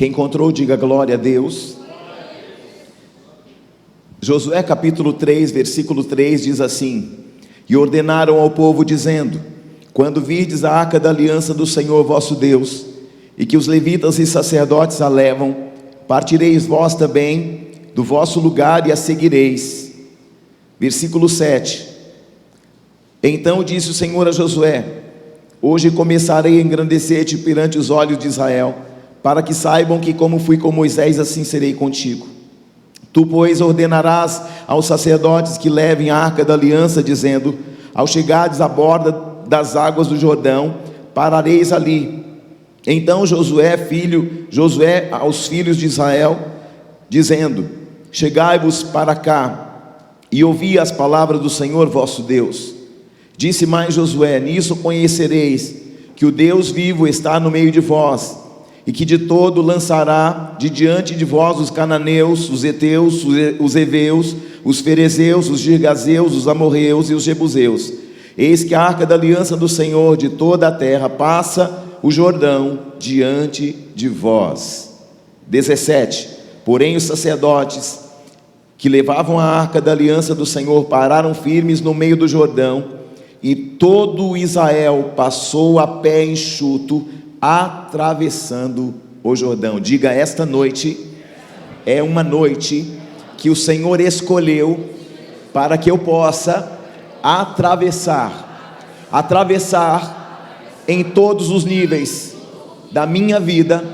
Quem encontrou, diga glória a Deus. Josué capítulo 3, versículo 3 diz assim: e ordenaram ao povo dizendo: quando virdes a arca da aliança do Senhor vosso Deus, e que os levitas e sacerdotes a levam, partireis vós também do vosso lugar e a seguireis. Versículo 7: então disse o Senhor a Josué: hoje começarei a engrandecer-te perante os olhos de Israel, para que saibam que como fui com Moisés, assim serei contigo. Tu, pois, ordenarás aos sacerdotes que levem a arca da aliança, dizendo: ao chegardes à borda das águas do Jordão, parareis ali. Então Josué aos filhos de Israel, dizendo: chegai-vos para cá, e ouvi as palavras do Senhor vosso Deus. Disse mais Josué: nisso conhecereis que o Deus vivo está no meio de vós, e que de todo lançará de diante de vós os cananeus, os heteus, os heveus, os ferezeus, os girgazeus, os amorreus e os jebuseus. Eis que a arca da aliança do Senhor de toda a terra passa o Jordão diante de vós. 17. Porém os sacerdotes que levavam a arca da aliança do Senhor pararam firmes no meio do Jordão, e todo Israel passou a pé enxuto, atravessando o Jordão. Diga: esta noite é uma noite que o Senhor escolheu para que eu possa atravessar em todos os níveis da minha vida,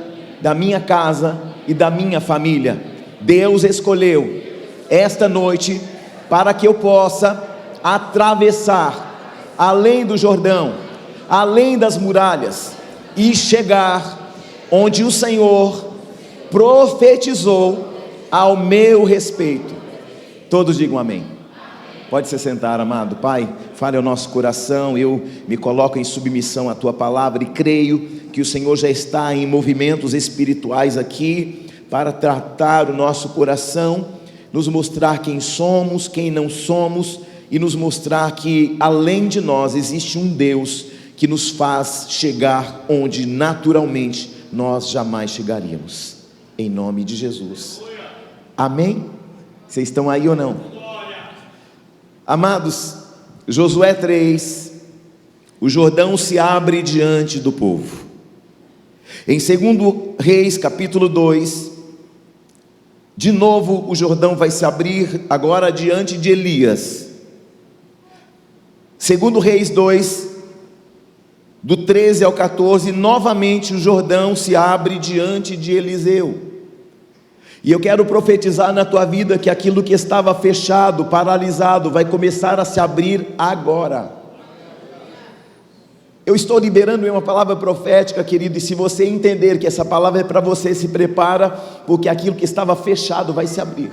da minha casa e da minha família. Deus escolheu esta noite para que eu possa atravessar além do Jordão, além das muralhas, e chegar onde o Senhor profetizou ao meu respeito. Todos digam amém. Pode se sentar, amado Pai. Fale ao nosso coração. Eu me coloco em submissão à Tua palavra e creio que o Senhor já está em movimentos espirituais aqui para tratar o nosso coração, nos mostrar quem somos, quem não somos, e nos mostrar que além de nós existe um Deus que nos faz chegar onde naturalmente nós jamais chegaríamos, em nome de Jesus, amém? Vocês estão aí ou não? Amados, Josué 3, o Jordão se abre diante do povo. Em 2 Reis capítulo 2, de novo o Jordão vai se abrir agora diante de Elias. 2 Reis 2, do 13 ao 14, novamente o Jordão se abre diante de Eliseu. E eu quero profetizar na tua vida que aquilo que estava fechado, paralisado, vai começar a se abrir agora. Eu estou liberando uma palavra profética, querido, e se você entender que essa palavra é para você, se prepara, porque aquilo que estava fechado vai se abrir.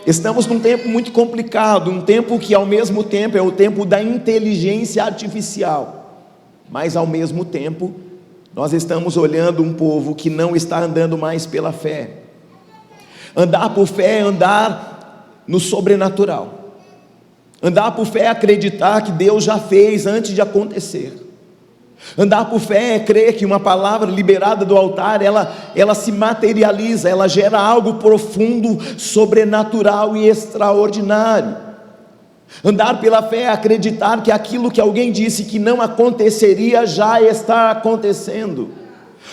Estamos num tempo muito complicado, um tempo que ao mesmo tempo é o tempo da inteligência artificial, mas ao mesmo tempo nós estamos olhando um povo que não está andando mais pela fé. Andar por fé é andar no sobrenatural. Andar por fé é acreditar que Deus já fez antes de acontecer. Andar por fé é crer que uma palavra liberada do altar, ela se materializa, ela gera algo profundo, sobrenatural e extraordinário. Andar pela fé é acreditar que aquilo que alguém disse que não aconteceria, já está acontecendo.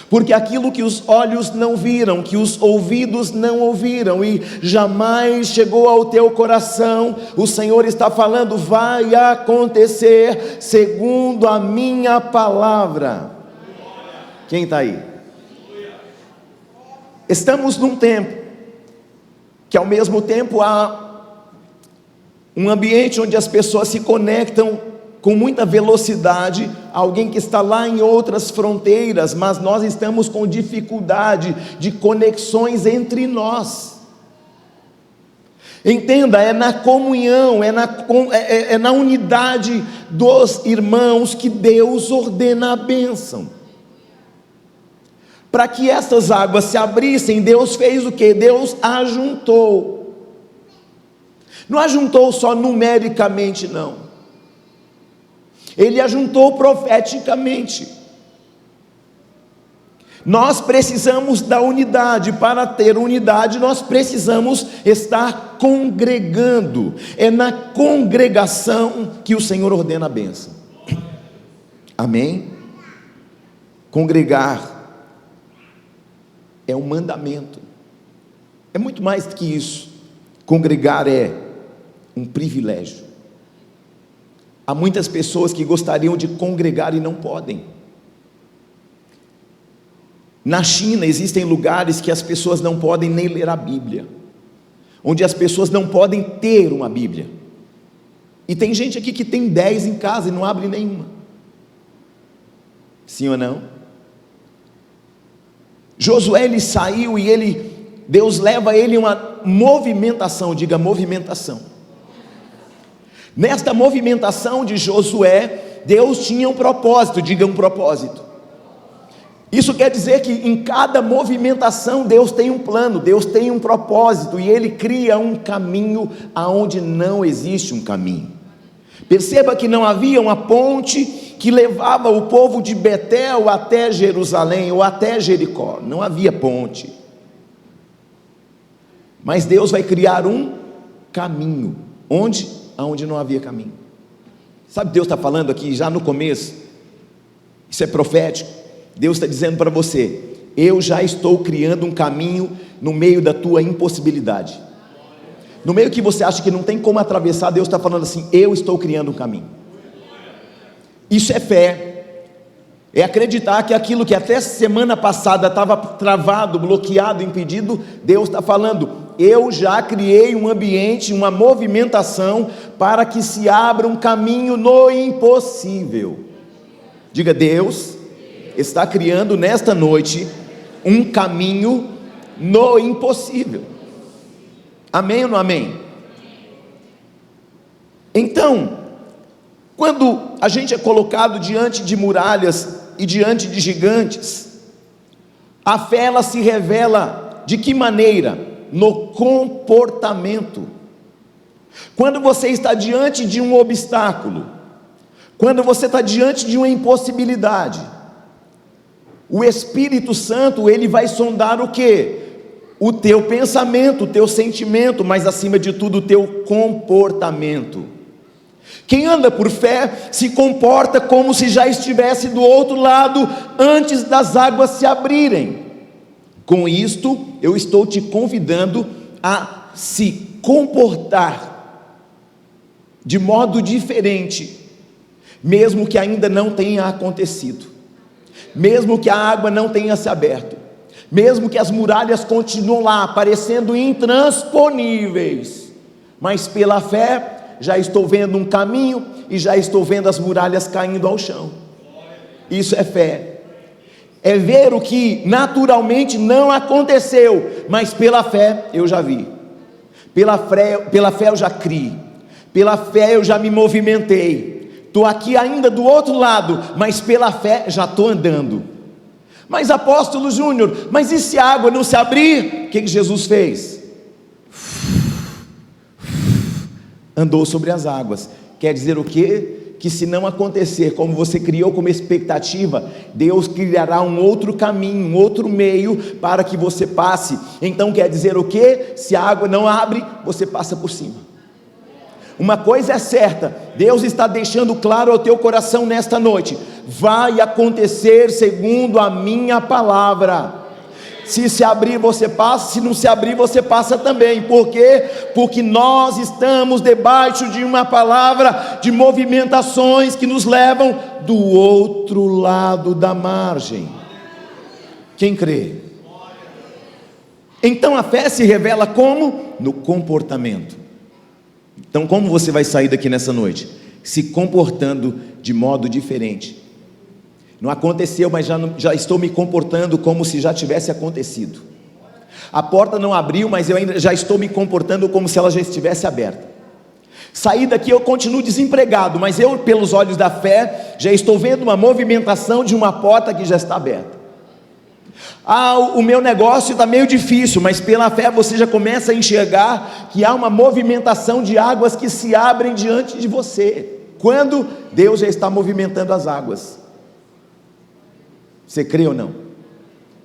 Porque aquilo que os olhos não viram, que os ouvidos não ouviram e jamais chegou ao teu coração, o Senhor está falando, vai acontecer segundo a minha palavra. Quem está aí? Estamos num tempo que ao mesmo tempo há um ambiente onde as pessoas se conectam com muita velocidade, alguém que está lá em outras fronteiras, mas nós estamos com dificuldade de conexões entre nós. Entenda, é na comunhão, é na unidade dos irmãos que Deus ordena a bênção. Para que essas águas se abrissem, Deus fez o que? Deus ajuntou. Não ajuntou só numericamente, não. Ele ajuntou profeticamente. Nós precisamos da unidade. Para ter unidade, nós precisamos estar congregando. É na congregação que o Senhor ordena a bênção. Amém? Congregar é um mandamento. É muito mais do que isso. Congregar é um privilégio. Há muitas pessoas que gostariam de congregar e não podem. Na China existem lugares que as pessoas não podem nem ler a Bíblia, onde as pessoas não podem ter uma Bíblia. E tem gente aqui que tem 10 em casa e não abre nenhuma. Sim ou não? Josué, ele saiu e Deus leva ele uma movimentação, diga movimentação. Nesta movimentação de Josué, Deus tinha um propósito, diga um propósito. Isso quer dizer que em cada movimentação Deus tem um plano, Deus tem um propósito, e Ele cria um caminho aonde não existe um caminho. Perceba que não havia uma ponte que levava o povo de Betel até Jerusalém ou até Jericó, não havia ponte. Mas Deus vai criar um caminho, aonde não havia caminho. Sabe, Deus está falando aqui já no começo, isso é profético. Deus está dizendo para você: eu já estou criando um caminho no meio da tua impossibilidade. No meio que você acha que não tem como atravessar, Deus está falando assim: eu estou criando um caminho. Isso é fé, é acreditar que aquilo que até semana passada estava travado, bloqueado, impedido, Deus está falando: eu já criei um ambiente, uma movimentação para que se abra um caminho no impossível. Diga: Deus está criando nesta noite um caminho no impossível. Amém ou não amém? Então, quando a gente é colocado diante de muralhas e diante de gigantes, a fé, ela se revela de que maneira? No comportamento. Quando você está diante de um obstáculo, quando você está diante de uma impossibilidade, o Espírito Santo, ele vai sondar o quê? O teu pensamento, o teu sentimento, mas acima de tudo o teu comportamento. Quem anda por fé se comporta como se já estivesse do outro lado antes das águas se abrirem. Com isto, eu estou te convidando a se comportar de modo diferente, mesmo que ainda não tenha acontecido, mesmo que a água não tenha se aberto, mesmo que as muralhas continuem lá, parecendo intransponíveis, mas pela fé, já estou vendo um caminho, e já estou vendo as muralhas caindo ao chão. Isso é fé, é ver o que naturalmente não aconteceu, mas pela fé eu já vi, pela fé eu já criei, pela fé eu já me movimentei. Estou aqui ainda do outro lado, mas pela fé já estou andando. Mas apóstolo Júnior, mas e se a água não se abrir? O que Jesus fez? Andou sobre as águas. Quer dizer o quê? Que se não acontecer como você criou como expectativa, Deus criará um outro caminho, um outro meio para que você passe. Então quer dizer o quê? Se a água não abre, você passa por cima. Uma coisa é certa, Deus está deixando claro ao teu coração nesta noite: vai acontecer segundo a minha palavra. Se abrir você passa, se não se abrir você passa também. Por quê? Porque nós estamos debaixo de uma palavra de movimentações que nos levam do outro lado da margem. Quem crê? Então a fé se revela como? No comportamento. Então como você vai sair daqui nessa noite? Se comportando de modo diferente. Não aconteceu, mas já estou me comportando como se já tivesse acontecido. A porta não abriu, mas eu ainda já estou me comportando como se ela já estivesse aberta. Saí daqui, eu continuo desempregado, mas eu, pelos olhos da fé, já estou vendo uma movimentação de uma porta que já está aberta. O meu negócio está meio difícil, mas pela fé você já começa a enxergar que há uma movimentação de águas que se abrem diante de você, quando Deus já está movimentando as águas. Você crê ou não?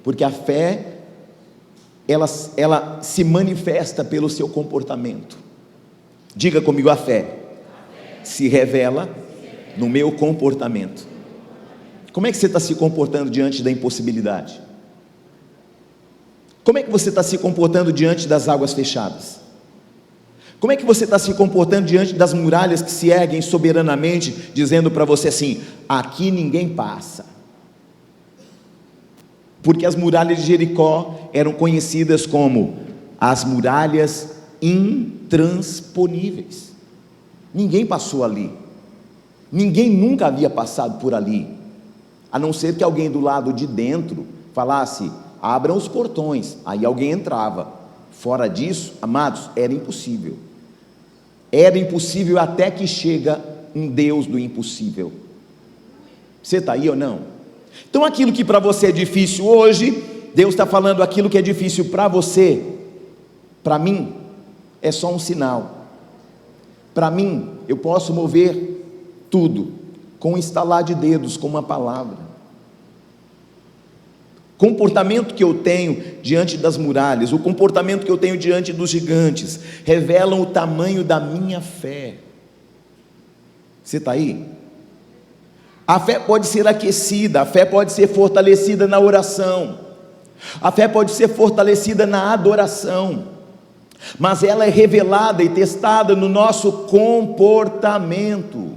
Porque a fé, ela se manifesta pelo seu comportamento. Diga comigo: a fé se revela no meu comportamento. Como é que você está se comportando diante da impossibilidade? Como é que você está se comportando diante das águas fechadas? Como é que você está se comportando diante das muralhas que se erguem soberanamente, dizendo para você assim: aqui ninguém passa? Porque as muralhas de Jericó eram conhecidas como as muralhas intransponíveis. Ninguém passou ali, ninguém nunca havia passado por ali, a não ser que alguém do lado de dentro falasse: abram os portões, aí alguém entrava. Fora disso, amados, era impossível. Era impossível até que chega um Deus do impossível. Você está aí ou não? Então aquilo que para você é difícil hoje, Deus está falando: aquilo que é difícil para você, para mim, é só um sinal. Para mim, eu posso mover tudo com um estalar de dedos, com uma palavra. Comportamento que eu tenho diante das muralhas, o comportamento que eu tenho diante dos gigantes, revelam o tamanho da minha fé. Você está aí? A fé pode ser aquecida, a fé pode ser fortalecida na oração, a fé pode ser fortalecida na adoração, mas ela é revelada e testada no nosso comportamento.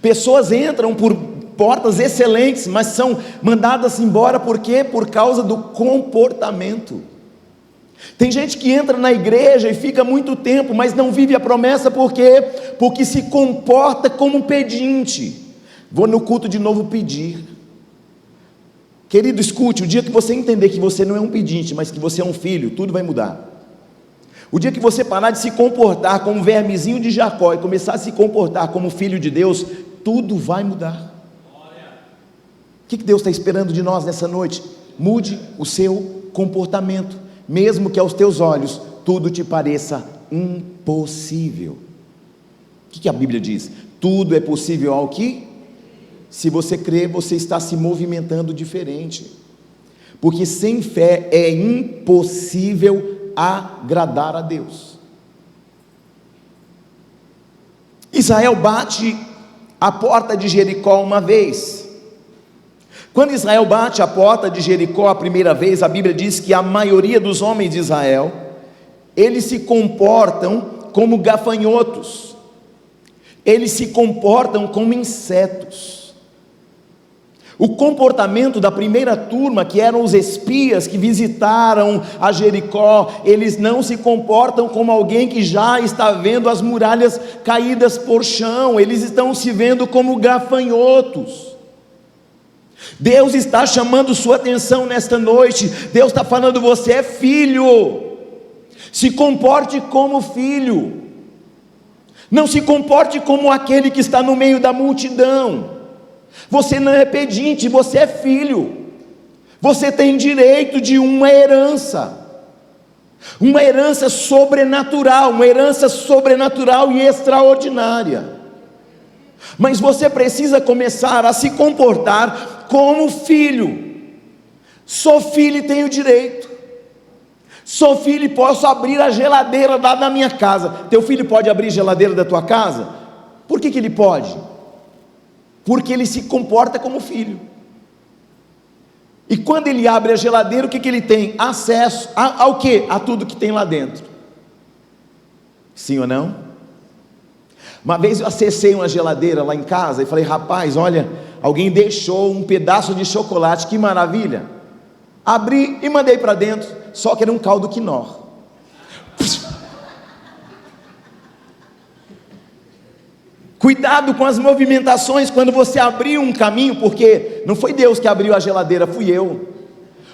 Pessoas entram por portas excelentes, mas são mandadas embora. Por quê? Por causa do comportamento. Tem gente que entra na igreja e fica muito tempo, mas não vive a promessa. Por quê? Porque se comporta como um pedinte. Vou no culto de novo pedir. Querido, escute: o dia que você entender que você não é um pedinte, mas que você é um filho, tudo vai mudar. O dia que você parar de se comportar como um vermezinho de Jacó e começar a se comportar como filho de Deus, tudo vai mudar. O que Deus está esperando de nós nessa noite? Mude o seu comportamento, mesmo que aos teus olhos tudo te pareça impossível. O que a Bíblia diz? Tudo é possível ao que? Se você crê, você está se movimentando diferente, porque sem fé é impossível agradar a Deus. Israel bate a porta de Jericó uma vez. Quando Israel bate a porta de Jericó a primeira vez, a Bíblia diz que a maioria dos homens de Israel, eles se comportam como gafanhotos, eles se comportam como insetos. O comportamento da primeira turma, que eram os espias que visitaram a Jericó, eles não se comportam como alguém que já está vendo as muralhas caídas por chão, eles estão se vendo como gafanhotos. Deus está chamando sua atenção nesta noite. Deus está falando: você é filho, se comporte como filho, não se comporte como aquele que está no meio da multidão. Você não é pedinte, você é filho. Você tem direito de uma herança sobrenatural, uma herança sobrenatural e extraordinária. Mas você precisa começar a se comportar como filho. Sou filho e tenho direito. Sou filho e posso abrir a geladeira lá da minha casa. Teu filho pode abrir a geladeira da tua casa? Por que ele pode? Porque ele se comporta como filho. E quando ele abre a geladeira, o que ele tem? Acesso ao quê? A tudo que tem lá dentro. Sim ou não? Uma vez eu acessei uma geladeira lá em casa e falei: rapaz, olha, alguém deixou um pedaço de chocolate, que maravilha. Abri e mandei para dentro, só que era um caldo quinó. Cuidado com as movimentações quando você abrir um caminho, porque não foi Deus que abriu a geladeira, fui eu.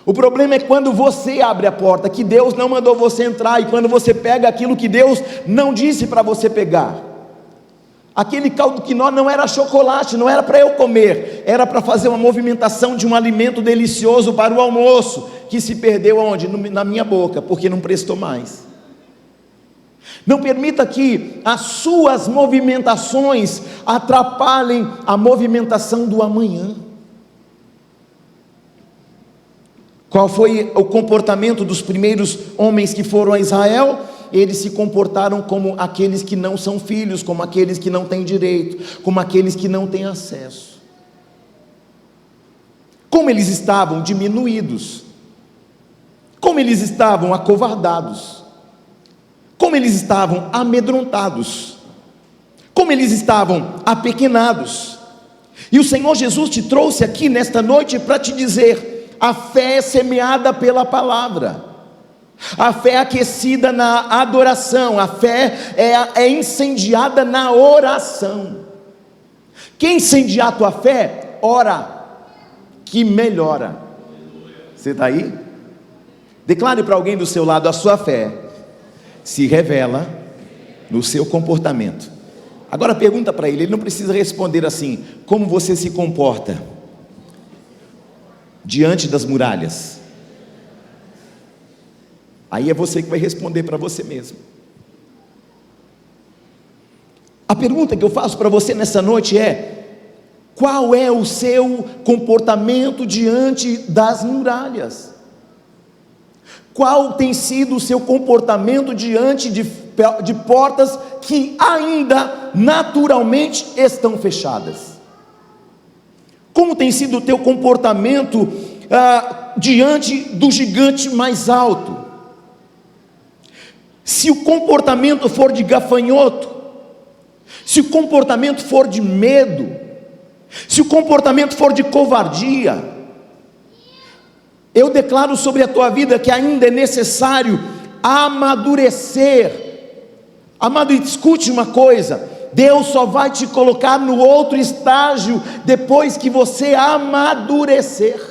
O problema é quando você abre a porta, que Deus não mandou você entrar, e quando você pega aquilo que Deus não disse para você pegar. Aquele caldo quinó não era chocolate, não era para eu comer, era para fazer uma movimentação de um alimento delicioso para o almoço, que se perdeu aonde? Na minha boca, porque não prestou mais. Não permita que as suas movimentações atrapalhem a movimentação do amanhã. Qual foi o comportamento dos primeiros homens que foram a Israel? Eles se comportaram como aqueles que não são filhos, como aqueles que não têm direito, como aqueles que não têm acesso. Como eles estavam diminuídos, como eles estavam acovardados, como eles estavam amedrontados, como eles estavam apequenados. E o Senhor Jesus te trouxe aqui nesta noite para te dizer: a fé é semeada pela palavra, a fé é aquecida na adoração, a fé é incendiada na oração. Quem incendiar a tua fé, ora, que melhora. Você está aí? Declare para alguém do seu lado: a sua fé se revela no seu comportamento. Agora pergunta para ele não precisa responder assim: como você se comporta diante das muralhas? Aí é você que vai responder para você mesmo. A pergunta que eu faço para você nessa noite é: qual é o seu comportamento diante das muralhas? Qual tem sido o seu comportamento diante de portas que ainda naturalmente estão fechadas? Como tem sido o teu comportamento diante do gigante mais alto? Se o comportamento for de gafanhoto, se o comportamento for de medo, se o comportamento for de covardia, eu declaro sobre a tua vida que ainda é necessário amadurecer. Amado, escute uma coisa: Deus só vai te colocar no outro estágio depois que você amadurecer.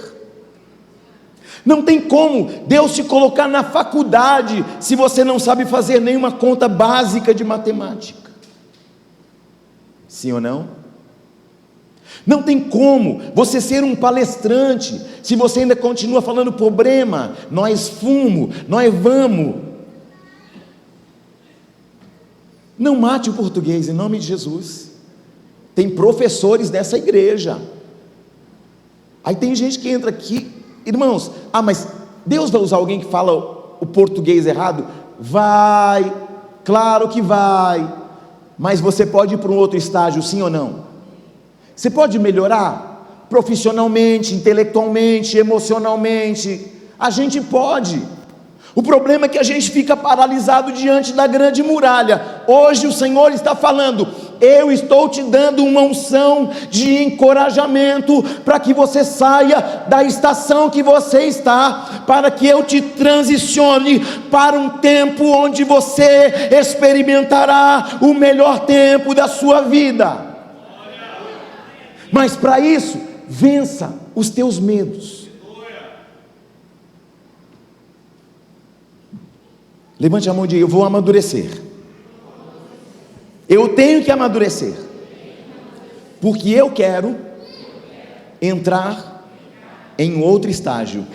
Não tem como Deus te colocar na faculdade se você não sabe fazer nenhuma conta básica de matemática. Sim ou não? Não tem como você ser um palestrante se você ainda continua falando problema, nós fumo, nós vamos. Não mate o português em nome de Jesus. Tem professores dessa igreja. Aí tem gente que entra aqui, irmãos, mas Deus vai usar alguém que fala o português errado? Vai, claro que vai, mas você pode ir para um outro estágio, sim ou não? Você pode melhorar profissionalmente, intelectualmente, emocionalmente. A gente pode. O problema é que a gente fica paralisado diante da grande muralha. Hoje o Senhor está falando: eu estou te dando uma unção de encorajamento para que você saia da estação que você está, para que eu te transicione para um tempo onde você experimentará o melhor tempo da sua vida. Mas para isso, vença os teus medos. Levante a mão e diga: eu vou amadurecer. Eu tenho que amadurecer, porque eu quero entrar em outro estágio.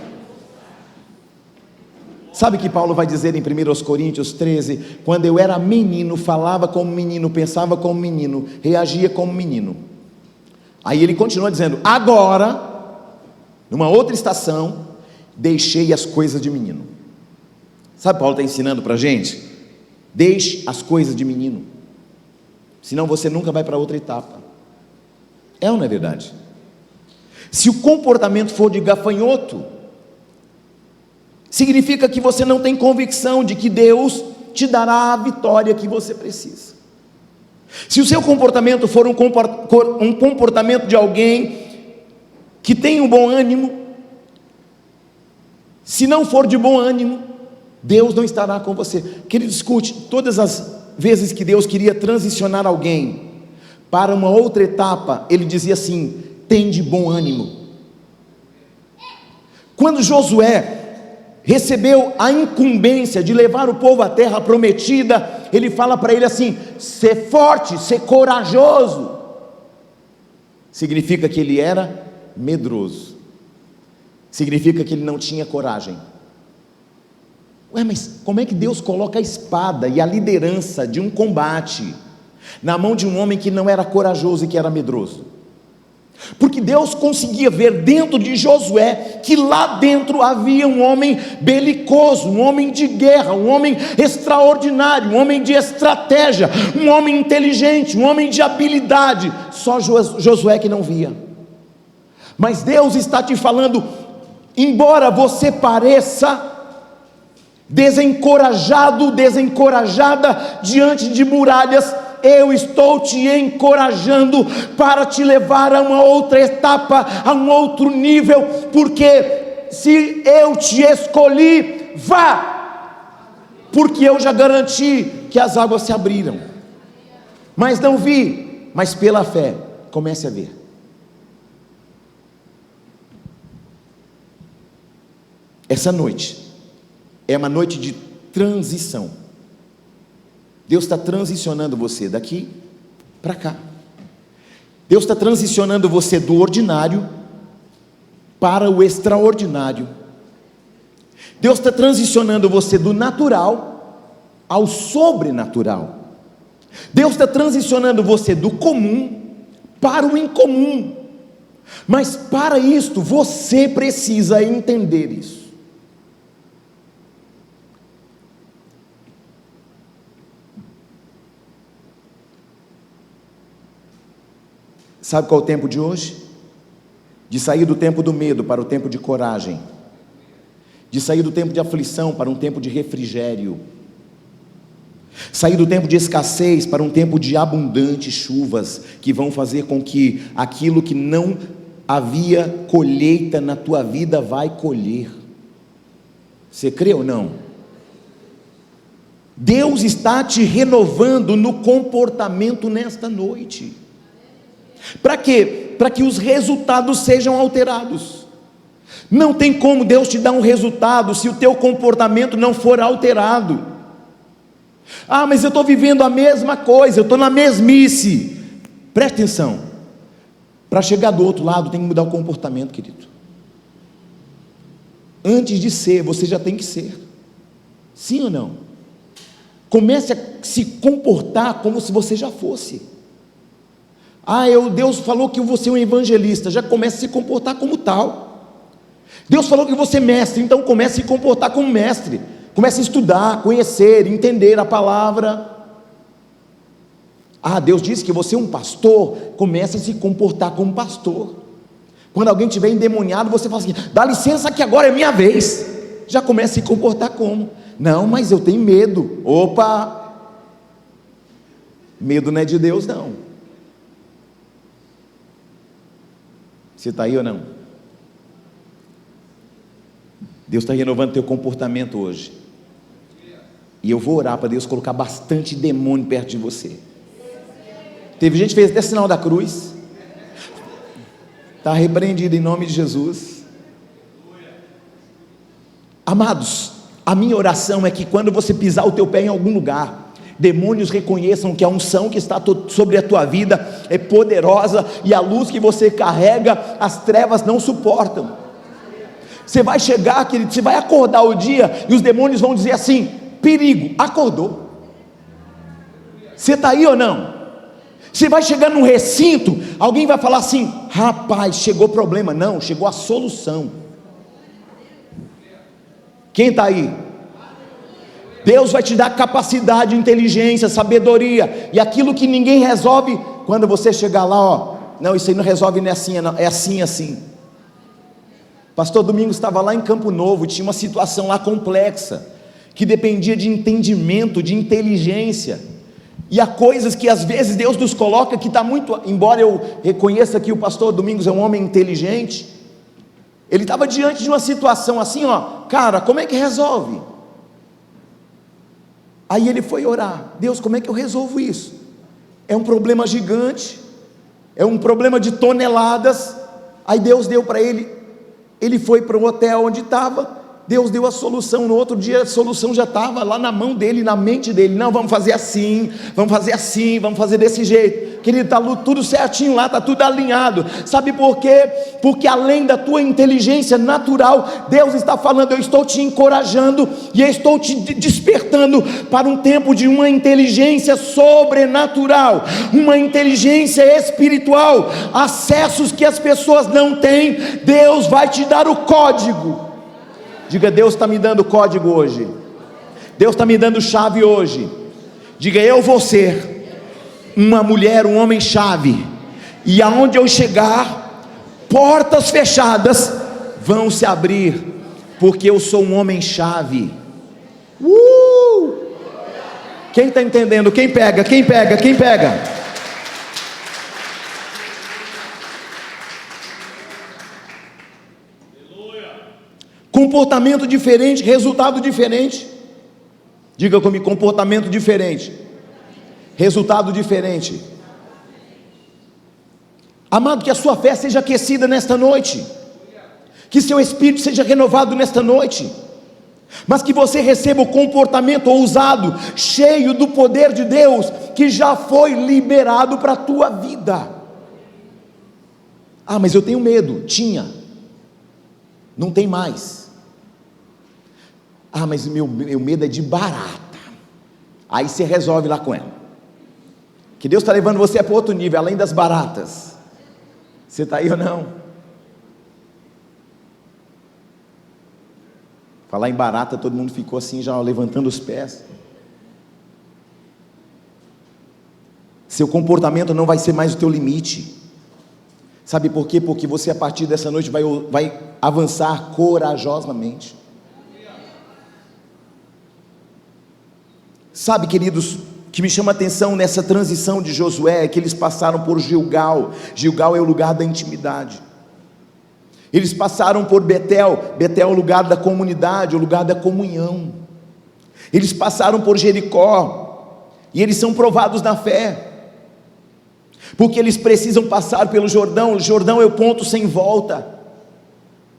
Sabe o que Paulo vai dizer em 1 Coríntios 13? Quando eu era menino, falava como menino, pensava como menino, reagia como menino. Aí ele continua dizendo: agora, numa outra estação, deixei as coisas de menino. Sabe, Paulo está ensinando para a gente: deixe as coisas de menino, senão você nunca vai para outra etapa. É ou não é verdade? Se o comportamento for de gafanhoto, significa que você não tem convicção de que Deus te dará a vitória que você precisa. Se o seu comportamento for um comportamento de alguém que tem um bom ânimo, se não for de bom ânimo, Deus não estará com você. Querido, escute: todas as vezes que Deus queria transicionar alguém para uma outra etapa, Ele dizia assim: tem de bom ânimo. Quando Josué recebeu a incumbência de levar o povo à terra prometida, ele fala para ele assim: ser forte, ser corajoso. Significa que ele era medroso, significa que ele não tinha coragem. Mas como é que Deus coloca a espada e a liderança de um combate na mão de um homem que não era corajoso e que era medroso? porque Deus conseguia ver dentro de Josué que lá dentro havia um homem belicoso, um homem de guerra, um homem extraordinário, um homem de estratégia, um homem inteligente, um homem de habilidade. Só Josué que não via. Mas Deus está te falando: embora você pareça desencorajado, desencorajada diante de muralhas, eu estou te encorajando para te levar a uma outra etapa, a um outro nível, porque se eu te escolhi, vá, porque eu já garanti que as águas se abriram. Mas não vi, mas pela fé, comece a ver. Essa noite é uma noite de transição. Deus está transicionando você daqui para cá. Deus está transicionando você do ordinário para o extraordinário. Deus está transicionando você do natural ao sobrenatural. Deus está transicionando você do comum para o incomum. Mas para isto você precisa entender isso. Sabe qual é o tempo de hoje? De sair do tempo do medo para o tempo de coragem, de sair do tempo de aflição para um tempo de refrigério, sair do tempo de escassez para um tempo de abundantes chuvas, que vão fazer com que aquilo que não havia colheita na tua vida vai colher. Você crê ou não? Deus está te renovando no comportamento nesta noite. Para quê? Para que os resultados sejam alterados. Não tem como Deus te dar um resultado se o teu comportamento não for alterado. Ah, mas eu estou vivendo a mesma coisa, eu estou na mesmice. Preste atenção, para chegar do outro lado tem que mudar o comportamento, querido. Antes de ser, você já tem que ser. Sim ou não? Comece a se comportar como se você já fosse. Deus falou que você é um evangelista, já comece a se comportar como tal. Deus falou que você é mestre, então comece a se comportar como mestre. Comece a estudar, conhecer, entender a palavra. Deus disse que você é um pastor, comece a se comportar como pastor. Quando alguém estiver endemoniado, você fala assim: dá licença que agora é minha vez. Já comece a se comportar como? Não, mas eu tenho medo. Opa! Medo não é de Deus, não. Você está aí ou não? Deus está renovando teu comportamento hoje. E eu vou orar para Deus colocar bastante demônio perto de você. Teve gente que fez até sinal da cruz. Está repreendido em nome de Jesus. Amados, a minha oração é que quando você pisar o teu pé em algum lugar, demônios reconheçam que a unção que está sobre a tua vida é poderosa, e a luz que você carrega, as trevas não suportam. Você vai chegar, querido, você vai acordar o dia, e os demônios vão dizer assim: perigo, acordou. Você está aí ou não? Você vai chegar num recinto, alguém vai falar assim: rapaz, chegou problema. Não, chegou a solução. Quem está aí? Deus vai te dar capacidade, inteligência, sabedoria, e aquilo que ninguém resolve, quando você chegar lá, não, isso aí não resolve, não é assim, não, é assim, assim. Pastor Domingos estava lá em Campo Novo, tinha uma situação lá complexa, que dependia de entendimento, de inteligência, e há coisas que às vezes Deus nos coloca que está muito, embora eu reconheça que o pastor Domingos é um homem inteligente, ele estava diante de uma situação assim, cara, como é que resolve? Aí ele foi orar: Deus, como é que eu resolvo isso? É um problema gigante, é um problema de toneladas. Aí Deus deu para ele, ele foi para o hotel onde estava, Deus deu a solução. No outro dia a solução já estava lá na mão dele, na mente dele. Não, vamos fazer assim, vamos fazer assim, vamos fazer desse jeito. querido, está tudo certinho lá, está tudo alinhado. Sabe por quê? Porque além da tua inteligência natural, Deus está falando: eu estou te encorajando e eu estou te despertando para um tempo de uma inteligência sobrenatural, uma inteligência espiritual, acessos que as pessoas não têm. Deus vai te dar o código. Diga: Deus está me dando código hoje. Deus está me dando chave hoje. Diga: eu vou ser uma mulher, um homem chave, e aonde eu chegar, portas fechadas vão se abrir, porque eu sou um homem chave. Quem está entendendo? Quem pega? Quem pega? Quem pega? Comportamento diferente, resultado diferente. Diga comigo: comportamento diferente, resultado diferente. Amado, que a sua fé seja aquecida nesta noite, que seu espírito seja renovado nesta noite, mas que você receba o comportamento ousado, cheio do poder de Deus, que já foi liberado para a tua vida. Ah, mas eu tenho medo. Tinha, não tem mais. Ah, mas meu medo é de barata. Aí você resolve lá com ela, que Deus está levando você para outro nível, além das baratas. Você está aí ou não? Falar em barata, todo mundo ficou assim, já levantando os pés. Seu comportamento não vai ser mais o teu limite. Sabe por quê? Porque você, a partir dessa noite, vai avançar corajosamente. Sabe, queridos, que me chama a atenção nessa transição de Josué é que eles passaram por Gilgal. Gilgal é o lugar da intimidade. Eles passaram por Betel. Betel é o lugar da comunidade, o lugar da comunhão. Eles passaram por Jericó, e eles são provados na fé, porque eles precisam passar pelo Jordão. O Jordão é o ponto sem volta.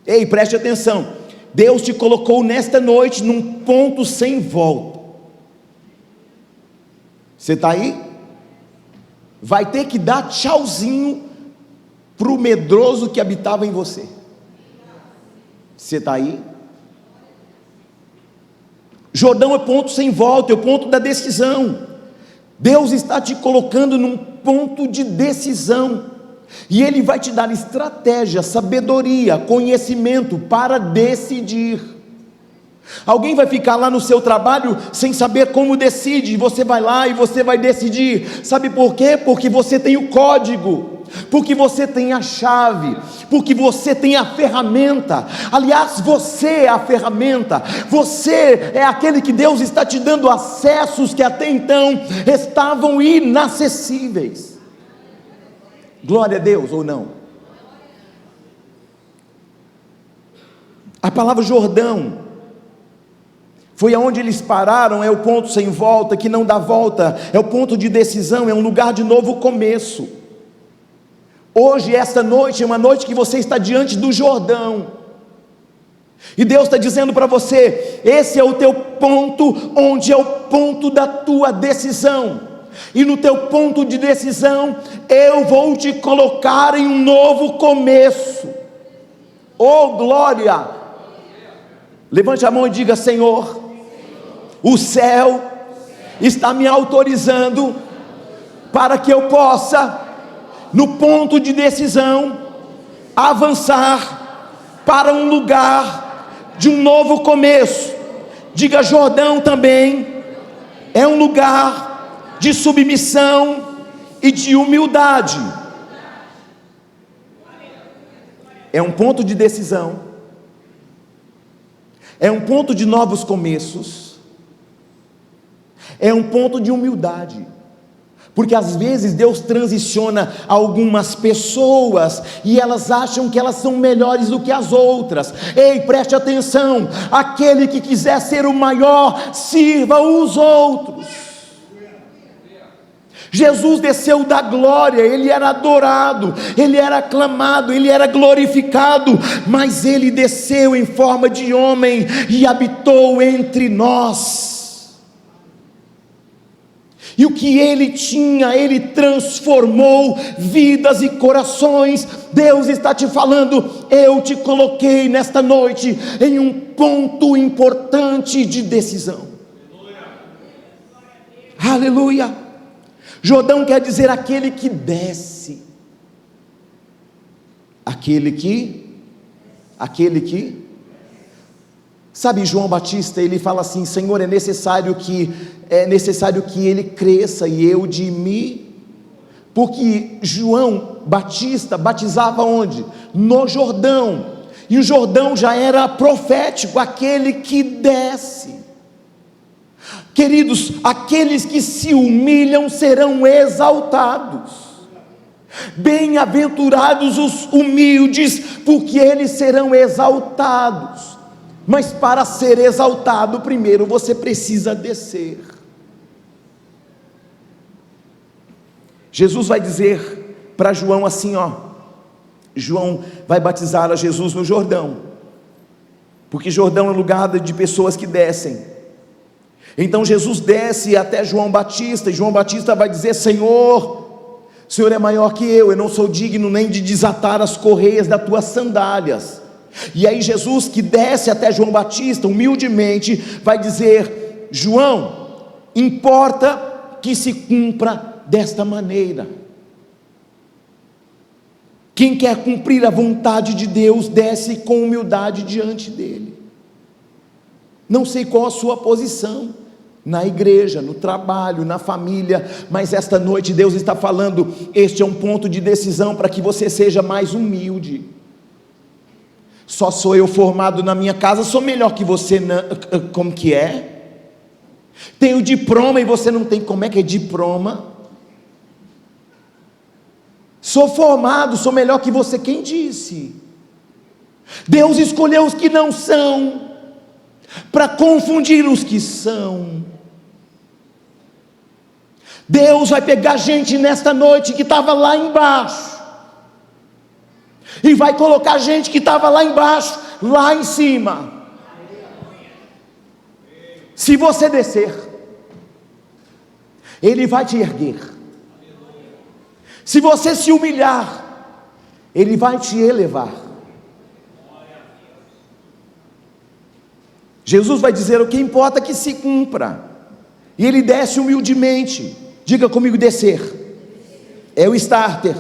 Ei, preste atenção, Deus te colocou nesta noite num ponto sem volta. Você está aí? Vai ter que dar tchauzinho para o medroso que habitava em você. Você está aí? Jordão é ponto sem volta, é o ponto da decisão. Deus está te colocando num ponto de decisão, e Ele vai te dar estratégia, sabedoria, conhecimento para decidir. Alguém vai ficar lá no seu trabalho sem saber como decide, e você vai lá e você vai decidir. Sabe por quê? Porque você tem o código, porque você tem a chave, porque você tem a ferramenta. Aliás, você é a ferramenta, você é aquele que Deus está te dando acessos que até então estavam inacessíveis. Glória a Deus ou não? A palavra Jordão foi aonde eles pararam, é o ponto sem volta, que não dá volta, é o ponto de decisão, é um lugar de novo começo. Hoje, esta noite, é uma noite que você está diante do Jordão, e Deus está dizendo para você: esse é o teu ponto, onde é o ponto da tua decisão, e no teu ponto de decisão, eu vou te colocar em um novo começo. Oh glória! Levante a mão e diga: Senhor, o céu está me autorizando para que eu possa, no ponto de decisão, avançar para um lugar de um novo começo. Diga: Jordão também é um lugar de submissão e de humildade. É um ponto de decisão, é um ponto de novos começos, é um ponto de humildade, porque às vezes Deus transiciona algumas pessoas e elas acham que elas são melhores do que as outras. Ei, preste atenção, aquele que quiser ser o maior, sirva os outros. Jesus desceu da glória, Ele era adorado, Ele era aclamado, Ele era glorificado, mas Ele desceu em forma de homem e habitou entre nós. E o que ele tinha, ele transformou vidas e corações. Deus está te falando: eu te coloquei nesta noite em um ponto importante de decisão. Aleluia. Jordão quer dizer aquele que desce, aquele que, sabe, João Batista, ele fala assim: Senhor, é necessário que ele cresça e eu de mim, porque João Batista batizava onde? No Jordão, e o Jordão já era profético, aquele que desce. Queridos, aqueles que se humilham serão exaltados. Bem-aventurados os humildes, porque eles serão exaltados. Mas para ser exaltado, primeiro você precisa descer. Jesus vai dizer para João assim, João vai batizar a Jesus no Jordão, porque Jordão é lugar de pessoas que descem. Então Jesus desce até João Batista, e João Batista vai dizer: Senhor, o Senhor é maior que eu não sou digno nem de desatar as correias das tuas sandálias. E aí Jesus, que desce até João Batista, humildemente, vai dizer: João, importa que se cumpra desta maneira. Quem quer cumprir a vontade de Deus, desce com humildade diante dele. Não sei qual a sua posição, na igreja, no trabalho, na família, mas esta noite Deus está falando: este é um ponto de decisão para que você seja mais humilde. Só sou eu formado na minha casa, sou melhor que você, como que é? Tenho diploma e você não tem, como é que é diploma? Sou formado, sou melhor que você, quem disse? Deus escolheu os que não são, para confundir os que são. Deus vai pegar gente nesta noite que estava lá embaixo, e vai colocar gente que estava lá embaixo, lá em cima. Se você descer, Ele vai te erguer. Se você se humilhar, Ele vai te elevar. Jesus vai dizer: o que importa é que se cumpra. E Ele desce humildemente. Diga comigo: descer é o starter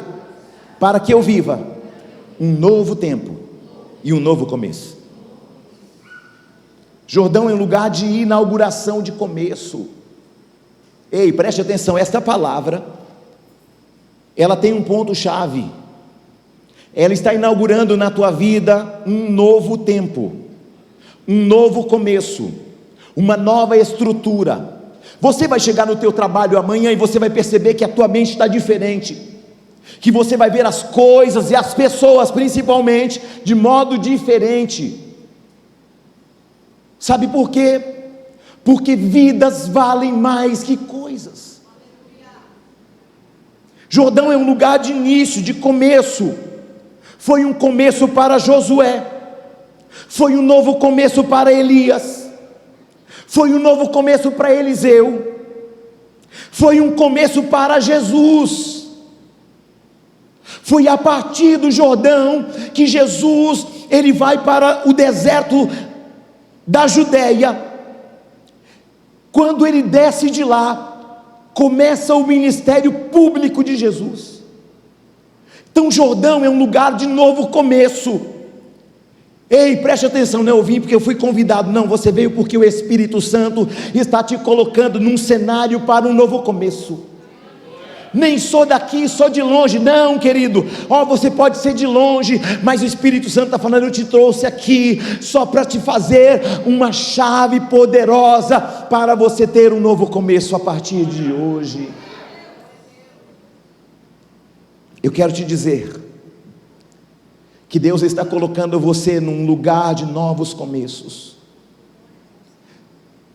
para que eu viva um novo tempo e um novo começo. Jordão é um lugar de inauguração, de começo. Ei, preste atenção, esta palavra, ela tem um ponto chave. Ela está inaugurando na tua vida um novo tempo, um novo começo, uma nova estrutura. Você vai chegar no teu trabalho amanhã e você vai perceber que a tua mente está diferente, que você vai ver as coisas e as pessoas principalmente de modo diferente. Sabe por quê? Porque vidas valem mais que coisas. Jordão é um lugar de início, de começo. Foi um começo para Josué, foi um novo começo para Elias, foi um novo começo para Eliseu, foi um começo para Jesus. Foi a partir do Jordão que Jesus, ele vai para o deserto da Judéia. Quando ele desce de lá, começa o ministério público de Jesus. Então Jordão é um lugar de novo começo. Ei, preste atenção, não eu vim porque eu fui convidado, não, você veio porque o Espírito Santo está te colocando num cenário para um novo começo. Nem sou daqui, sou de longe, não, querido. Você pode ser de longe, mas o Espírito Santo está falando: eu te trouxe aqui só para te fazer uma chave poderosa para você ter um novo começo a partir de hoje. Eu quero te dizer que Deus está colocando você num lugar de novos começos.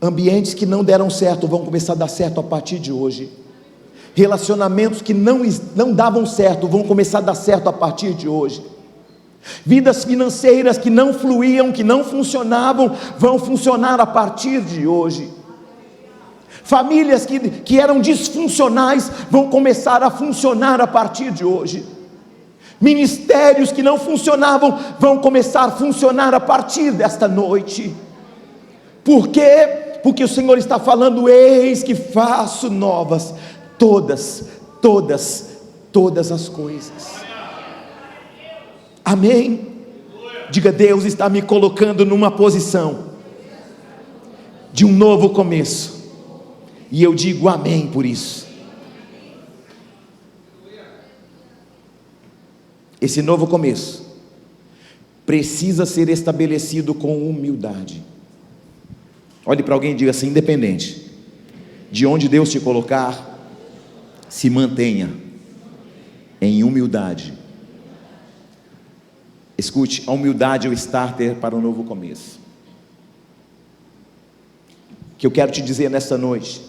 Ambientes que não deram certo vão começar a dar certo a partir de hoje. Relacionamentos que não davam certo vão começar a dar certo a partir de hoje. Vidas financeiras que não fluíam, que não funcionavam, vão funcionar a partir de hoje. Famílias que eram disfuncionais vão começar a funcionar a partir de hoje. Ministérios que não funcionavam vão começar a funcionar a partir desta noite. Por quê? Porque o Senhor está falando: eis que faço novas todas as coisas. Amém? Diga: Deus está me colocando numa posição de um novo começo, e eu digo amém por isso. Esse novo começo precisa ser estabelecido com humildade. Olhe para alguém e diga assim: independente de onde Deus te colocar, se mantenha em humildade. Escute, a humildade é o starter para um novo começo. O que eu quero te dizer nesta noite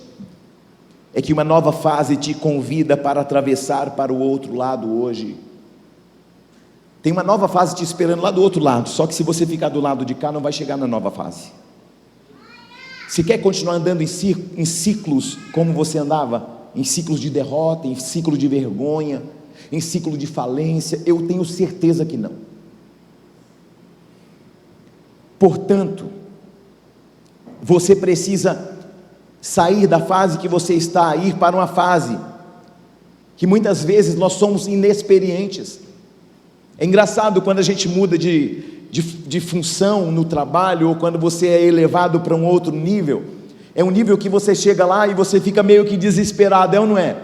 é que uma nova fase te convida para atravessar para o outro lado hoje. Tem uma nova fase te esperando lá do outro lado, só que se você ficar do lado de cá, não vai chegar na nova fase. Se quer continuar andando em ciclos como você andava, em ciclos de derrota, em ciclo de vergonha, em ciclo de falência, eu tenho certeza que não. Portanto, você precisa sair da fase que você está, ir para uma fase que muitas vezes nós somos inexperientes. É engraçado quando a gente muda de função no trabalho, ou quando você é elevado para um outro nível. É um nível que você chega lá e você fica meio que desesperado, é ou não é?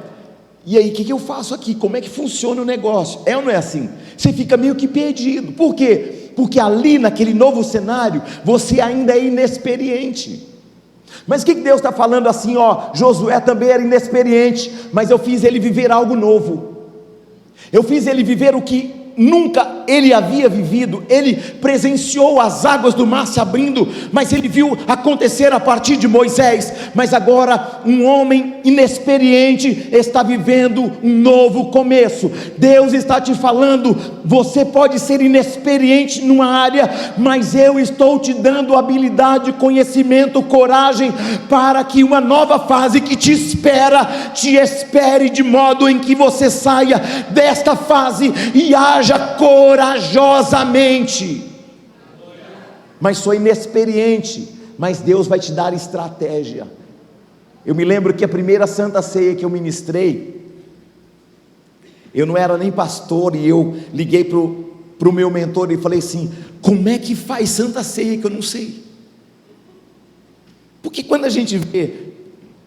E aí, o que eu faço aqui? Como é que funciona o negócio? É ou não é assim? Você fica meio que perdido. Por quê? Porque ali naquele novo cenário, você ainda é inexperiente. Mas o que Deus está falando assim? Josué também era inexperiente, mas eu fiz ele viver algo novo. Eu fiz ele viver o que nunca ele havia vivido. Ele presenciou as águas do mar se abrindo, mas ele viu acontecer a partir de Moisés. Mas agora um homem inexperiente está vivendo um novo começo. Deus está te falando: você pode ser inexperiente numa área, mas eu estou te dando habilidade, conhecimento, coragem, para que uma nova fase que te espere de modo em que você saia desta fase e haja corajosamente. Mas sou inexperiente, mas Deus vai te dar estratégia. Eu me lembro que a primeira Santa Ceia que eu ministrei, eu não era nem pastor, e eu liguei para o meu mentor e falei assim: como é que faz Santa Ceia, que eu não sei? Porque quando a gente vê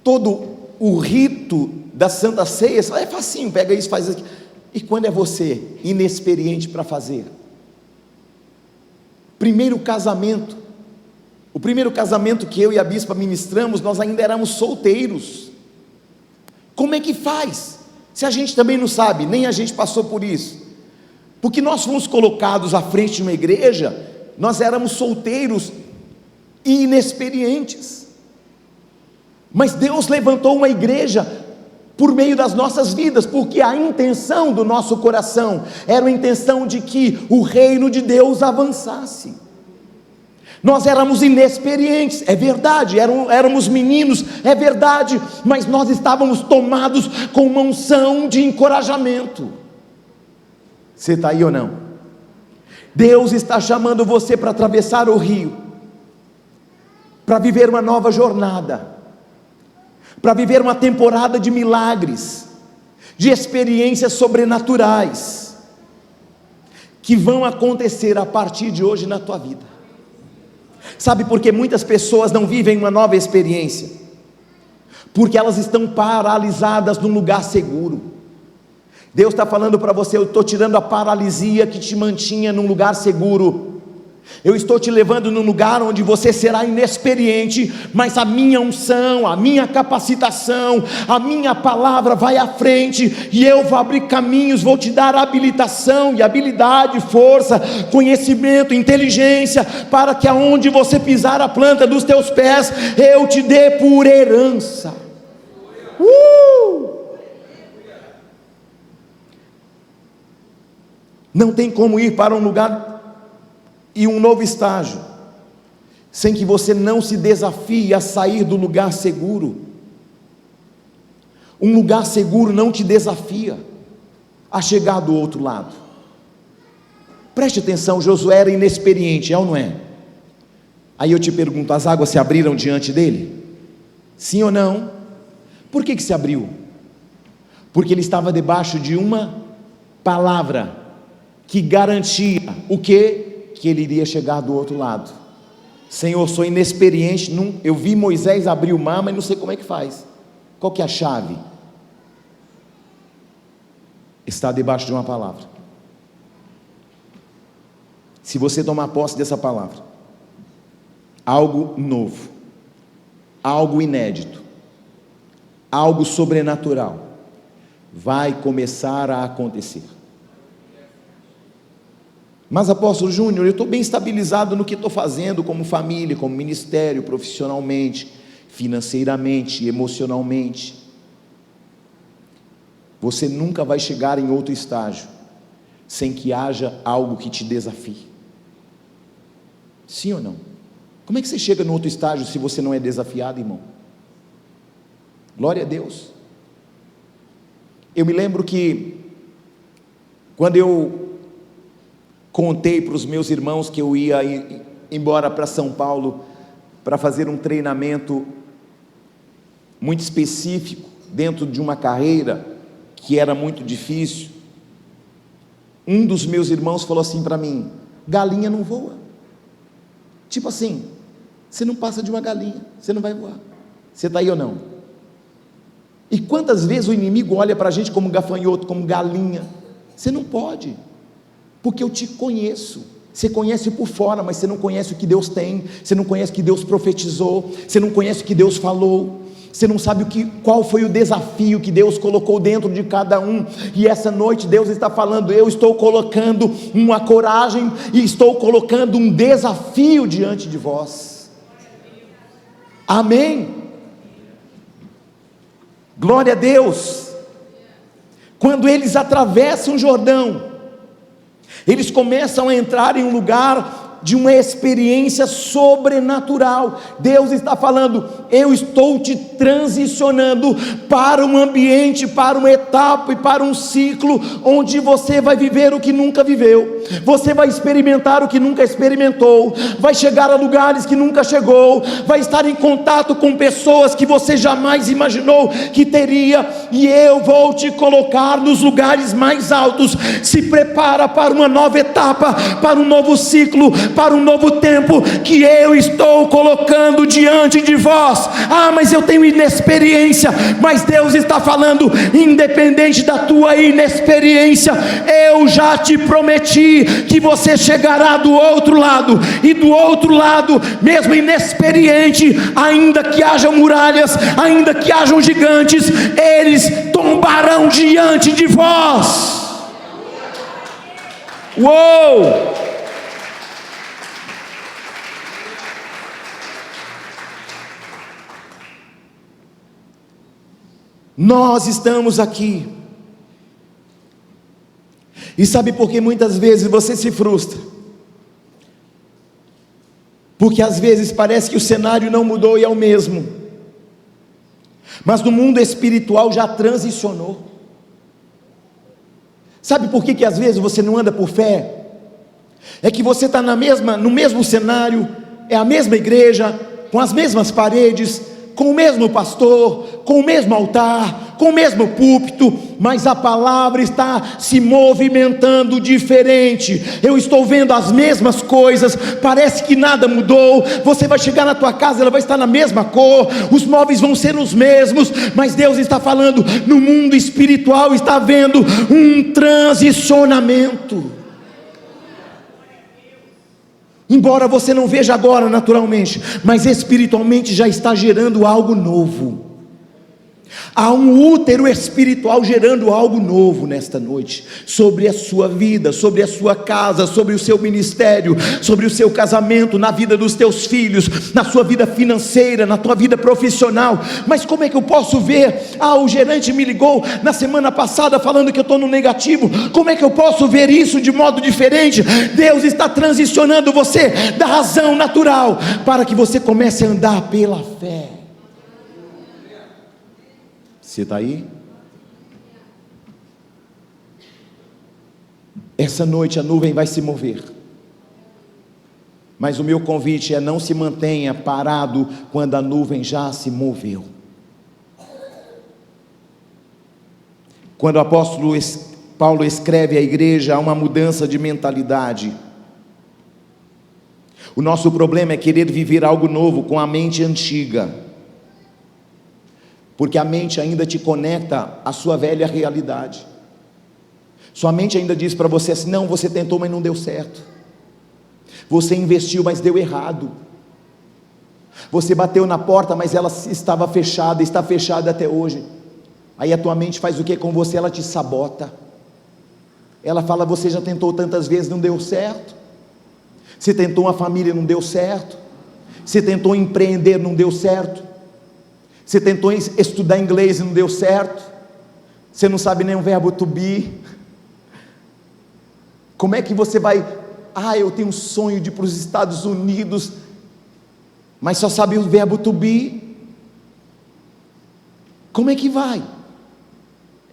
todo o rito da Santa Ceia, você fala: é facinho, pega isso, faz aqui. E quando é você inexperiente para fazer? O primeiro casamento que eu e a bispa ministramos, nós ainda éramos solteiros. Como é que faz? Se a gente também não sabe, nem a gente passou por isso. Porque nós fomos colocados à frente de uma igreja, nós éramos solteiros e inexperientes. Mas Deus levantou uma igreja por meio das nossas vidas, porque a intenção do nosso coração era a intenção de que o reino de Deus avançasse. Nós éramos inexperientes, é verdade, éramos meninos, é verdade, mas nós estávamos tomados com uma unção de encorajamento. Você está aí ou não? Deus está chamando você para atravessar o rio, para viver uma nova jornada, para viver uma temporada de milagres, de experiências sobrenaturais, que vão acontecer a partir de hoje na tua vida. Sabe por que muitas pessoas não vivem uma nova experiência? Porque elas estão paralisadas num lugar seguro. Deus está falando para você: eu estou tirando a paralisia que te mantinha num lugar seguro. Eu estou te levando num lugar onde você será inexperiente, mas a minha unção, a minha capacitação, a minha palavra vai à frente, e eu vou abrir caminhos, vou te dar habilitação e habilidade, força, conhecimento, inteligência, para que aonde você pisar a planta dos teus pés, eu te dê por herança. Não tem como ir para um lugar e um novo estágio sem que você não se desafie a sair do lugar seguro. Um lugar seguro não te desafia a chegar do outro lado. Preste atenção, Josué era inexperiente, é ou não é? Aí eu te pergunto, as águas se abriram diante dele? Sim ou não? Por que se abriu? Porque ele estava debaixo de uma palavra que garantia o quê? Que ele iria chegar do outro lado. Senhor, sou inexperiente, eu vi Moisés abrir o mar, mas não sei como é que faz. Qual que é a chave? Está debaixo de uma palavra. Se você tomar posse dessa palavra, algo novo, algo inédito, algo sobrenatural vai começar a acontecer. Mas apóstolo Júnior, eu estou bem estabilizado no que estou fazendo como família, como ministério, profissionalmente, financeiramente, emocionalmente. Você nunca vai chegar em outro estágio sem que haja algo que te desafie. Sim ou não? Como é que você chega no outro estágio se você não é desafiado, irmão? Glória a Deus. Eu me lembro que quando eu contei para os meus irmãos que eu ia embora para São Paulo para fazer um treinamento muito específico dentro de uma carreira que era muito difícil, um dos meus irmãos falou assim para mim: galinha não voa. Tipo assim, você não passa de uma galinha, você não vai voar. Você está aí ou não? E quantas vezes o inimigo olha para a gente como gafanhoto, como galinha? Você não pode, porque eu te conheço. Você conhece por fora, mas você não conhece o que Deus tem, você não conhece o que Deus profetizou, você não conhece o que Deus falou, você não sabe qual foi o desafio que Deus colocou dentro de cada um. E essa noite Deus está falando: eu estou colocando uma coragem e estou colocando um desafio diante de vós. Amém? Glória a Deus. Quando eles atravessam o Jordão, eles começam a entrar em um lugar de uma experiência sobrenatural. Deus está falando: eu estou te transicionando para um ambiente, para uma etapa e para um ciclo onde você vai viver o que nunca viveu, você vai experimentar o que nunca experimentou, vai chegar a lugares que nunca chegou, vai estar em contato com pessoas que você jamais imaginou que teria, e eu vou te colocar nos lugares mais altos. Se prepara para uma nova etapa, para um novo ciclo, para um novo tempo que eu estou colocando diante de vós. Ah, mas eu tenho inexperiência. Mas Deus está falando: independente da tua inexperiência, eu já te prometi que você chegará do outro lado, e do outro lado, mesmo inexperiente, ainda que hajam muralhas, ainda que hajam gigantes, eles tombarão diante de vós. Uou! Nós estamos aqui, e sabe por que muitas vezes você se frustra? Porque às vezes parece que o cenário não mudou e é o mesmo, mas no mundo espiritual já transicionou. Sabe por que às vezes você não anda por fé? É que você está no mesmo cenário, é a mesma igreja, com as mesmas paredes, com o mesmo pastor, com o mesmo altar, com o mesmo púlpito, mas a palavra está se movimentando diferente. Eu estou vendo as mesmas coisas, parece que nada mudou. Você vai chegar na tua casa, ela vai estar na mesma cor, os móveis vão ser os mesmos, mas Deus está falando: no mundo espiritual está havendo um transicionamento. Embora você não veja agora naturalmente, mas espiritualmente já está gerando algo novo. Há um útero espiritual gerando algo novo nesta noite, sobre a sua vida, sobre a sua casa, sobre o seu ministério, sobre o seu casamento, na vida dos teus filhos, na sua vida financeira, na tua vida profissional. Mas como é que eu posso ver? O gerente me ligou na semana passada falando que eu estou no negativo. Como é que eu posso ver isso de modo diferente? Deus está transicionando você da razão natural para que você comece a andar pela fé. Você está aí? Essa noite a nuvem vai se mover. Mas o meu convite é: não se mantenha parado quando a nuvem já se moveu. Quando o apóstolo Paulo escreve à igreja, há uma mudança de mentalidade. O nosso problema é querer viver algo novo com a mente antiga, porque a mente ainda te conecta à sua velha realidade. Sua mente ainda diz para você assim: não, você tentou, mas não deu certo. Você investiu, mas deu errado. Você bateu na porta, mas ela estava fechada, está fechada até hoje. Aí a tua mente faz o que com você? Ela te sabota. Ela fala: você já tentou tantas vezes, não deu certo. Você tentou uma família, não deu certo. Você tentou empreender, não deu certo. Você tentou estudar inglês e não deu certo. Você não sabe nem o verbo to be. Como é que você vai? Eu tenho um sonho de ir para os Estados Unidos, mas só sabe o verbo to be. Como é que vai?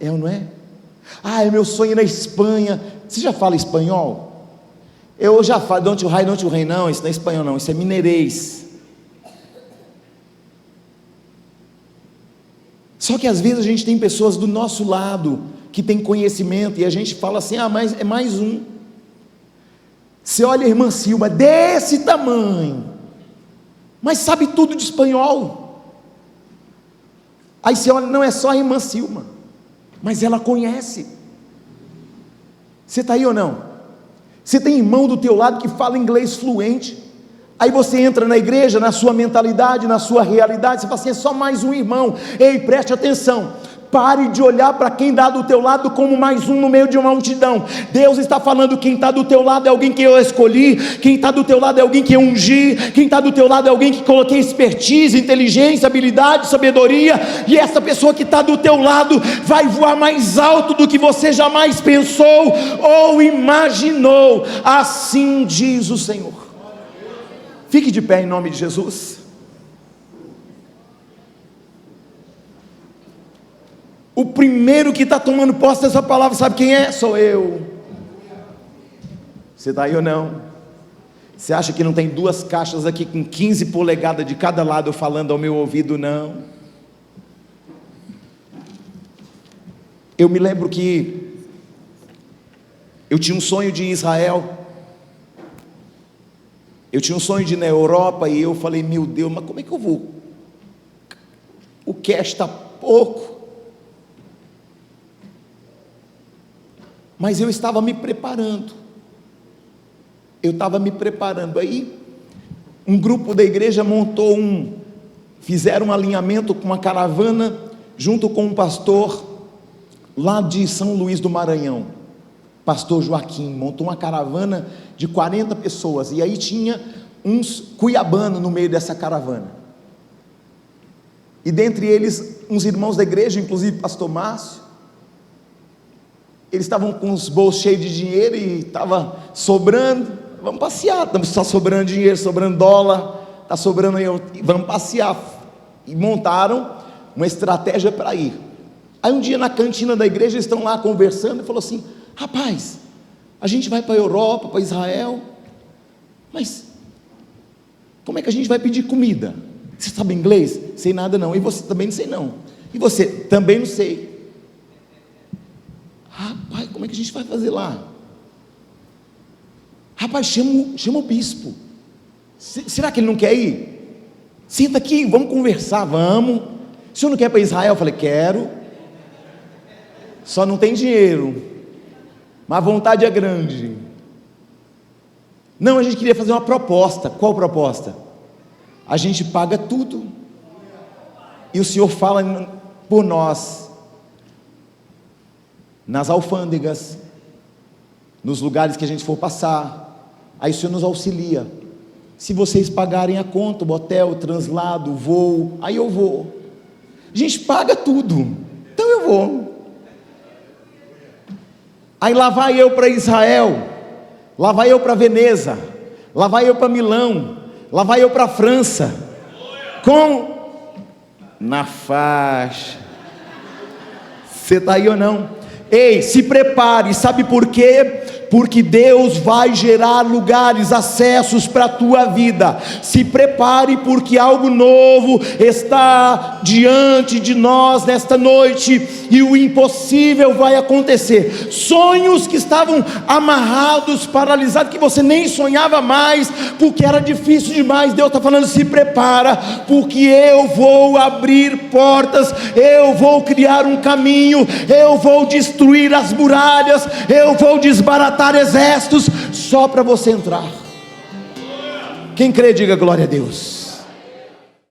É ou não é? Meu sonho é na Espanha. Você já fala espanhol? Eu já falo, don't you rei, não, isso não é espanhol não, isso é mineirês. Só que às vezes a gente tem pessoas do nosso lado, que tem conhecimento, e a gente fala assim: mas é mais um. Você olha a irmã Silma, desse tamanho, mas sabe tudo de espanhol. Aí você olha, não é só a irmã Silma, mas ela conhece. Você está aí ou não? Você tem irmão do teu lado que fala inglês fluente. Aí você entra na igreja, na sua mentalidade, na sua realidade, você fala assim: é só mais um irmão. Ei, preste atenção. Pare de olhar para quem está do teu lado como mais um no meio de uma multidão. Deus está falando: quem está do teu lado é alguém que eu escolhi. Quem está do teu lado é alguém que eu ungi. Quem está do teu lado é alguém que coloquei expertise, inteligência, habilidade, sabedoria. E essa pessoa que está do teu lado vai voar mais alto do que você jamais pensou ou imaginou. Assim diz o Senhor. Fique de pé em nome de Jesus. O primeiro que está tomando posse dessa palavra, sabe quem é? Sou eu. Você está aí ou não? Você acha que não tem duas caixas aqui com 15 polegadas de cada lado falando ao meu ouvido? Não. Eu me lembro que eu tinha um sonho de Israel. Eu tinha um sonho de ir na Europa, e eu falei: meu Deus, mas como é que eu vou? O cash está pouco. Mas eu estava me preparando. Aí um grupo da igreja fizeram um alinhamento com uma caravana, junto com um pastor lá de São Luís do Maranhão, pastor Joaquim, montou uma caravana de 40 pessoas, e aí tinha uns cuiabanos no meio dessa caravana, e dentre eles uns irmãos da igreja, inclusive pastor Márcio. Eles estavam com os bolsos cheios de dinheiro e estava sobrando. Vamos passear, está sobrando dinheiro, sobrando dólar, está sobrando, vamos passear. E montaram uma estratégia para ir. Aí um dia na cantina da igreja, eles estão lá conversando, e falou assim: rapaz, a gente vai para a Europa, para Israel, mas como é que a gente vai pedir comida? Você sabe inglês? Sei nada não. E você? Também não sei não. E você? Também não sei. Rapaz, como é que a gente vai fazer lá? Rapaz, chama o bispo. Será que ele não quer ir? Senta aqui, vamos conversar, vamos. O senhor não quer ir para Israel? Eu falei: quero. Só não tem dinheiro, mas a vontade é grande. Não, a gente queria fazer uma proposta. Qual proposta? A gente paga tudo, e o senhor fala por nós, nas alfândegas, nos lugares que a gente for passar. Aí o senhor nos auxilia. Se vocês pagarem a conta, o hotel, o translado, o voo, aí eu vou. A gente paga tudo, então eu vou. Aí lá vai eu para Israel, lá vai eu para Veneza, lá vai eu para Milão, lá vai eu para França, na faixa. Você está aí ou não? Ei, se prepare, sabe por quê? Porque Deus vai gerar lugares, acessos para a tua vida. Se prepare, porque algo novo está diante de nós nesta noite, e o impossível vai acontecer. Sonhos que estavam amarrados, paralisados, que você nem sonhava mais, porque era difícil demais. Deus está falando: se prepara, porque eu vou abrir portas, eu vou criar um caminho, eu vou destruir as muralhas, eu vou desbaratar exércitos, só para você entrar. Quem crê, diga glória a Deus.